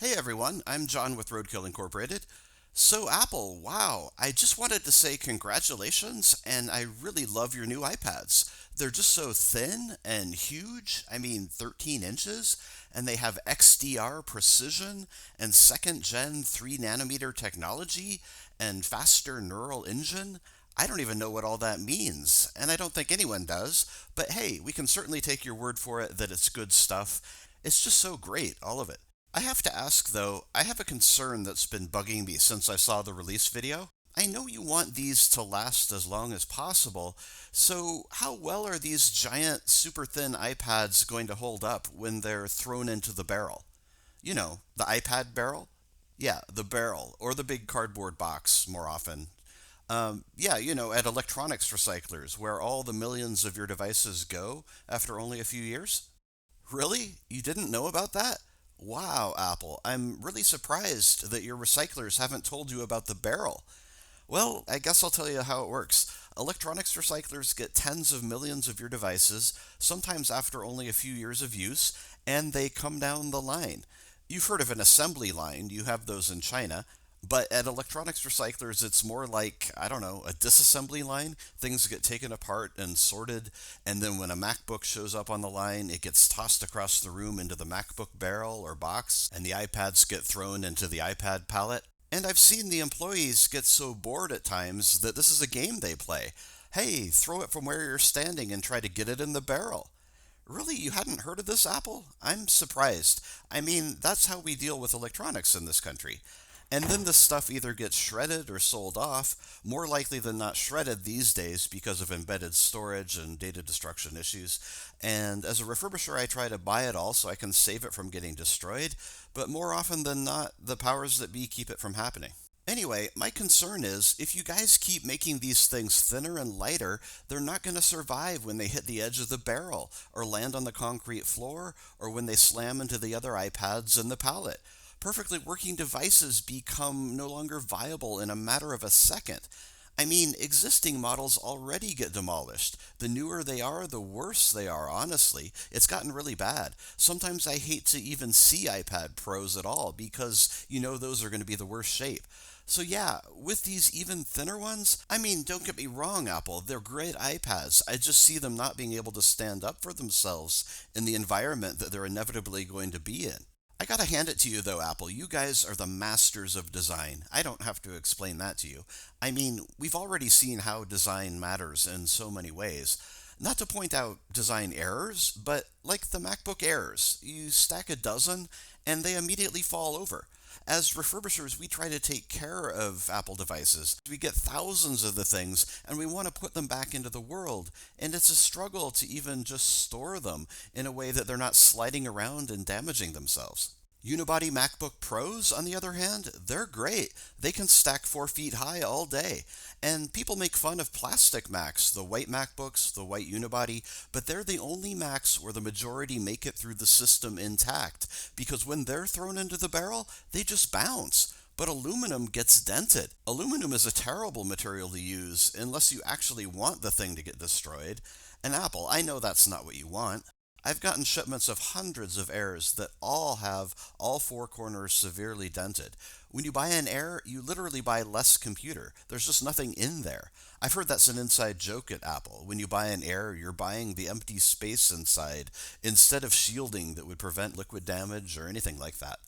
Hey everyone, I'm John with Roadkill Incorporated. So, Apple, wow, I just wanted to say congratulations, and I really love your new iPads. They're just so thin and huge. I mean, 13 inches, and they have XDR precision and second gen 3 nanometer technology and faster neural engine. I don't even know what all that means, and I don't think anyone does, but hey, we can certainly take your word for it that it's good stuff. It's just so great, all of it. I have to ask though, I have a concern that's been bugging me since I saw the release video. I know you want these to last as long as possible, so how well are these giant, super thin iPads going to hold up when they're thrown into the barrel? You know, the iPad barrel? Yeah, the barrel, or the big cardboard box more often. Yeah, at electronics recyclers, where all the millions of your devices go after only a few years. Really? You didn't know about that? Wow, Apple. I'm really surprised that your recyclers haven't told you about the barrel. Well, I guess I'll tell you how it works. Electronics recyclers get tens of millions of your devices, sometimes after only a few years of use, and they come down the line. You've heard of an assembly line, you have those in China, but at electronics recyclers, it's more like, I don't know, a disassembly line. Things get taken apart and sorted, and then when a MacBook shows up on the line, it gets tossed across the room into the MacBook barrel or box, and the iPads get thrown into the iPad pallet. And I've seen the employees get so bored at times that this is a game they play. Hey, throw it from where you're standing and try to get it in the barrel. Really, you hadn't heard of this, Apple? I'm surprised. I mean, that's how we deal with electronics in this country. And then the stuff either gets shredded or sold off, more likely than not shredded these days because of embedded storage and data destruction issues. And as a refurbisher, I try to buy it all so I can save it from getting destroyed, but more often than not, the powers that be keep it from happening. Anyway, my concern is if you guys keep making these things thinner and lighter, they're not going to survive when they hit the edge of the barrel, or land on the concrete floor, or when they slam into the other iPads and the pallet. Perfectly working devices become no longer viable in a matter of a second. I mean, existing models already get demolished. The newer they are, the worse they are, honestly. It's gotten really bad. Sometimes I hate to even see iPad Pros at all because you know those are going to be the worst shape. So yeah, with these even thinner ones, I mean, don't get me wrong, Apple, they're great iPads. I just see them not being able to stand up for themselves in the environment that they're inevitably going to be in. I gotta hand it to you though, Apple. You guys are the masters of design. I don't have to explain that to you. I mean, we've already seen how design matters in so many ways. Not to point out design errors, but like the MacBook Airs, you stack a dozen and they immediately fall over. As refurbishers, we try to take care of Apple devices. We get thousands of the things and we want to put them back into the world. And it's a struggle to even just store them in a way that they're not sliding around and damaging themselves. Unibody MacBook Pros, on the other hand, they're great. They can stack 4 feet high all day. And people make fun of plastic Macs, the white MacBooks, the white Unibody, but they're the only Macs where the majority make it through the system intact, because when they're thrown into the barrel, they just bounce. But aluminum gets dented. Aluminum is a terrible material to use unless you actually want the thing to get destroyed. And Apple, I know that's not what you want. I've gotten shipments of hundreds of Airs that all have all four corners severely dented. When you buy an Air, you literally buy less computer. There's just nothing in there. I've heard that's an inside joke at Apple. When you buy an Air, you're buying the empty space inside instead of shielding that would prevent liquid damage or anything like that.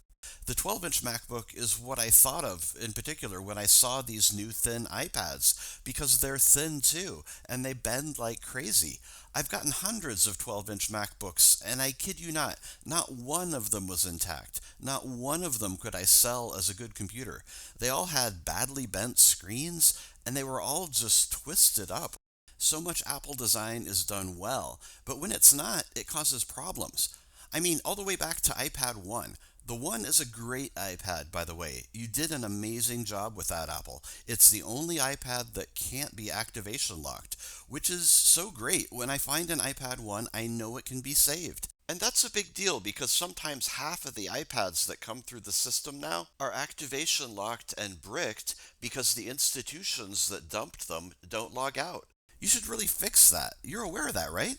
The 12-inch MacBook is what I thought of in particular when I saw these new thin iPads because they're thin too and they bend like crazy. I've gotten hundreds of 12-inch MacBooks and I kid you not, not one of them was intact. Not one of them could I sell as a good computer. They all had badly bent screens and they were all just twisted up. So much Apple design is done well, but when it's not, it causes problems. I mean, all the way back to iPad 1. The One is a great iPad, by the way. You did an amazing job with that, Apple. It's the only iPad that can't be activation locked, which is so great. When I find an iPad 1, I know it can be saved. And that's a big deal because sometimes half of the iPads that come through the system now are activation locked and bricked because the institutions that dumped them don't log out. You should really fix that. You're aware of that, right?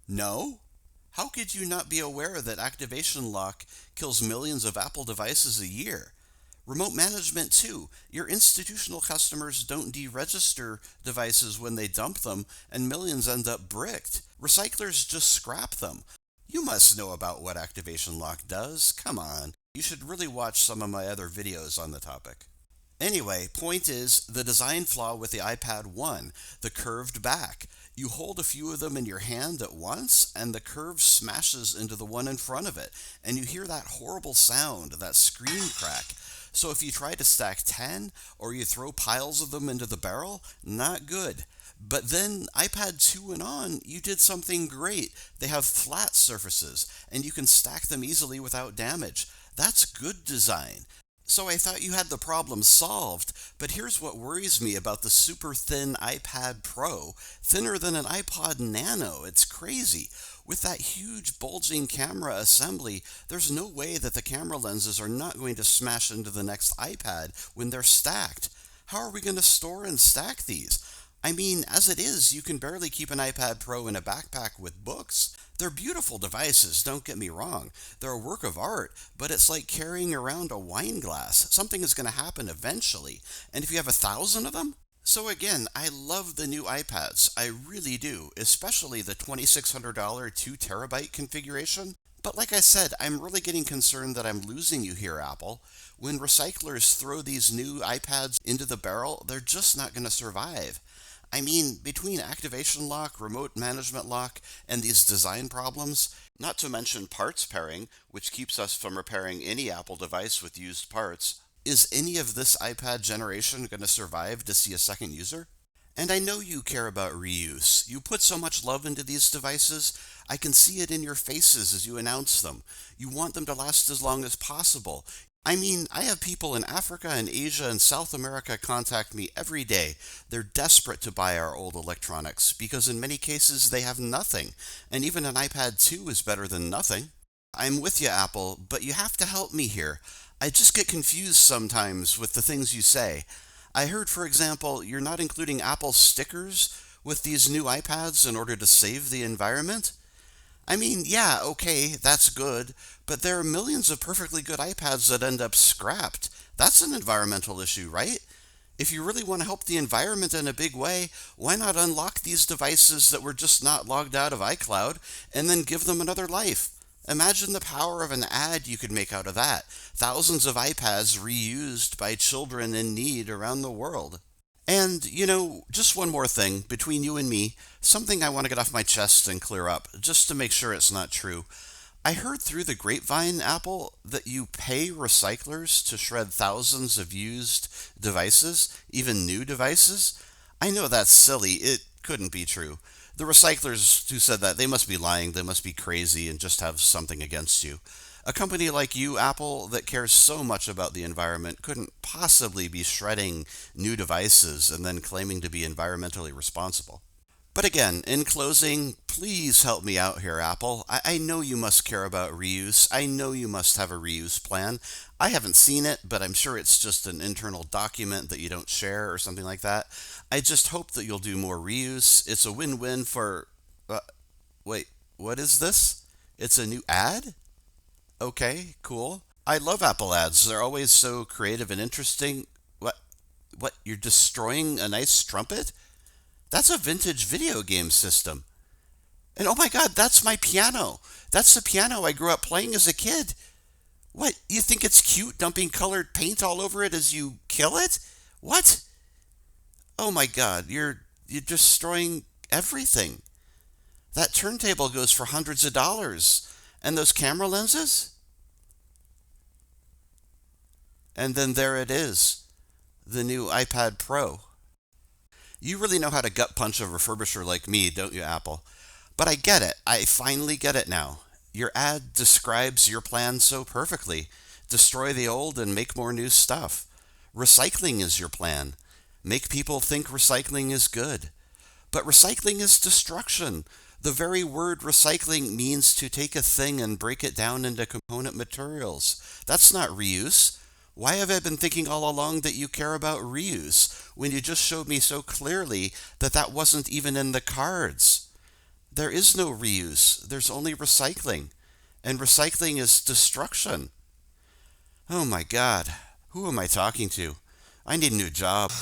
No? How could you not be aware that activation lock kills millions of Apple devices a year? Remote management, too. Your institutional customers don't deregister devices when they dump them, and millions end up bricked. Recyclers just scrap them. You must know about what activation lock does. Come on. You should really watch some of my other videos on the topic. Anyway, point is the design flaw with the iPad 1, the curved back. You hold a few of them in your hand at once, and the curve smashes into the one in front of it, and you hear that horrible sound, that screen crack. So if you try to stack 10, or you throw piles of them into the barrel, not good. But then iPad 2 and on, you did something great. They have flat surfaces, and you can stack them easily without damage. That's good design. So I thought you had the problem solved, but here's what worries me about the super thin iPad Pro, thinner than an iPod Nano. It's crazy. With that huge bulging camera assembly, there's no way that the camera lenses are not going to smash into the next iPad when they're stacked. How are we going to store and stack these? I mean, as it is, you can barely keep an iPad Pro in a backpack with books. They're beautiful devices, don't get me wrong. They're a work of art, but it's like carrying around a wine glass. Something is going to happen eventually. And if you have 1,000 of them? So again, I love the new iPads. I really do, especially the $2,600 2 terabyte configuration. But like I said, I'm really getting concerned that I'm losing you here, Apple. When recyclers throw these new iPads into the barrel, they're just not going to survive. I mean, between activation lock, remote management lock, and these design problems, not to mention parts pairing, which keeps us from repairing any Apple device with used parts, is any of this iPad generation going to survive to see a second user? And I know you care about reuse. You put so much love into these devices. I can see it in your faces as you announce them. You want them to last as long as possible. I mean, I have people in Africa and Asia and South America contact me every day. They're desperate to buy our old electronics because in many cases they have nothing. And even an iPad 2 is better than nothing. I'm with you, Apple, but you have to help me here. I just get confused sometimes with the things you say. I heard, for example, you're not including Apple stickers with these new iPads in order to save the environment? I mean, yeah, okay, that's good, but there are millions of perfectly good iPads that end up scrapped. That's an environmental issue, right? If you really want to help the environment in a big way, why not unlock these devices that were just not logged out of iCloud and then give them another life? Imagine the power of an ad you could make out of that. Thousands of iPads reused by children in need around the world. And, just one more thing between you and me, something I want to get off my chest and clear up, just to make sure it's not true. I heard through the grapevine, Apple, that you pay recyclers to shred thousands of used devices, even new devices. I know that's silly. It couldn't be true. The recyclers who said that, they must be lying, they must be crazy, and just have something against you. A company like you, Apple, that cares so much about the environment couldn't possibly be shredding new devices and then claiming to be environmentally responsible. But again, in closing, please help me out here, Apple. I know you must care about reuse. I know you must have a reuse plan. I haven't seen it, but I'm sure it's just an internal document that you don't share or something like that. I just hope that you'll do more reuse. It's a win-win for... wait, what is this? It's a new ad? Okay, cool. I love Apple ads. They're always so creative and interesting. What? What? You're destroying a nice trumpet? That's a vintage video game system. And oh my God, that's my piano. That's the piano I grew up playing as a kid. What? You think it's cute dumping colored paint all over it as you kill it? What? Oh my God, you're destroying everything. That turntable goes for hundreds of dollars. And those camera lenses? And then there it is, the new iPad Pro. You really know how to gut punch a refurbisher like me, don't you, Apple? But I get it. I finally get it now. Your ad describes your plan so perfectly. Destroy the old and make more new stuff. Recycling is your plan. Make people think recycling is good. But recycling is destruction. The very word recycling means to take a thing and break it down into component materials. That's not reuse. Why have I been thinking all along that you care about reuse when you just showed me so clearly that that wasn't even in the cards? There is no reuse, there's only recycling. And recycling is destruction. Oh my God, who am I talking to? I need a new job.